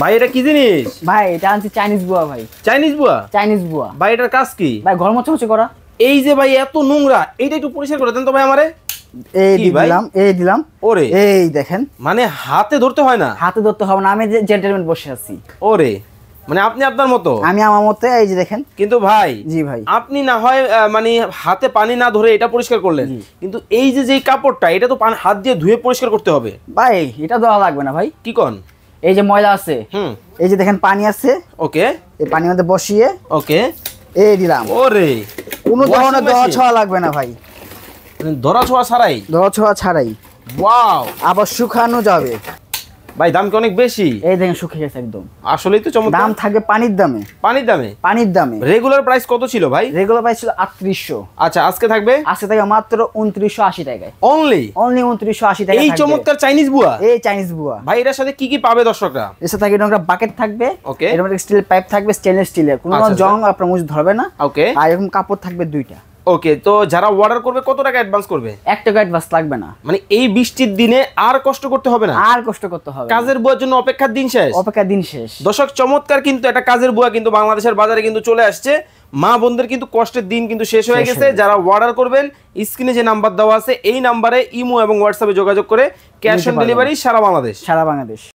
ভাই এটা কি জিনিস? ভাই এটা আনছি চাইনিজ বুয়া ভাই। চাইনিজ বুয়া? চাইনিজ বুয়া। ভাই এটার কাজ কি? ভাই ঘর মোছামুছি করা। এই যে ভাই এত নোংরা, এইটা একটু পরিষ্কার করে দেন তো ভাই আমারে। এই দিলাম, এই দিলাম। ওরে এই দেখেন, মানে হাতে ধরতে হয় না? হাতে ধরতে হবে না, আমি যে জেন্টলম্যান বসে আছি। ওরে মানে আপনি আপনার মতো, আমি আমার মতো। এই যে দেখেন। কিন্তু ভাই জি ভাই, আপনি না হয় মানে হাতে পানি না ধরে এটা পরিষ্কার করলেন, কিন্তু এই যে যেই কাপড়টা এটা তো হাত দিয়ে ধুয়ে পরিষ্কার করতে হবে। ভাই এটা দেওয়া লাগবে না ভাই। কি কোন? এই যে ময়লা আছে, এই যে দেখেন পানি আছে। ওকে, এই পানির মধ্যে বসিয়ে ওকে এই দিলাম। ওরে কোনো ধরনের ধোয়া ছোঁয়া লাগবে না ভাই, ধরা ছোঁয়া ছাড়াই? ধোয়া ছোঁয়া ছাড়াই। ওয়াও, আবার শুকানো যাবে। ভাই দাম কি অনেক বেশি? এই দেখেন শুকিয়ে গেছে একদম। আসলেই তো চমৎকার। দাম থাকবে পানির দামে। পানির দামে? পানির দামে। রেগুলার প্রাইস কত ছিল ভাই? রেগুলার প্রাইস ছিল 3800। আচ্ছা আজকে থাকবে? আজকে থেকে মাত্র 2980 টাকায়। অনলি 2980 টাকা। এই চমৎকার চাইনিজ বুয়া, এই চাইনিজ বুয়া ভাই এর সাথে কি কি পাবে দর্শকরা? এর সাথে থাকবে একটা বাকেট থাকবে, ওকে, এর মধ্যে স্টিল পাইপ থাকবে, স্টেনলেস স্টিলের, কোনো জং আপনার মুজ ধরবে না। ওকে, আর এরকম কাপড় থাকবে 2টা। ওকে, তো যারা অর্ডার করবে কত টাকা অ্যাডভান্স করবে? 1 টাকা অ্যাডভান্স লাগবে না। মানে এই বৃষ্টির দিনে আর কষ্ট করতে হবে না? আর কষ্ট করতে হবে না, কাজের বুয়ার জন্য অপেক্ষার দিন শেষ। অপেক্ষার দিন শেষ। দর্শক চমৎকার কিন্তু একটা কাজের বুয়া কিন্তু বাংলাদেশের বাজারে কিন্তু চলে আসছে। মা বোনদের কিন্তু কষ্টের দিন কিন্তু শেষ হয়ে গেছে। যারা অর্ডার করবেন স্ক্রিনে যে নাম্বার দেওয়া আছে এই নাম্বারে ইমো এবং হোয়াটসঅ্যাপে যোগাযোগ করে ক্যাশ অন ডেলিভারি সারা বাংলাদেশ। সারা বাংলাদেশ।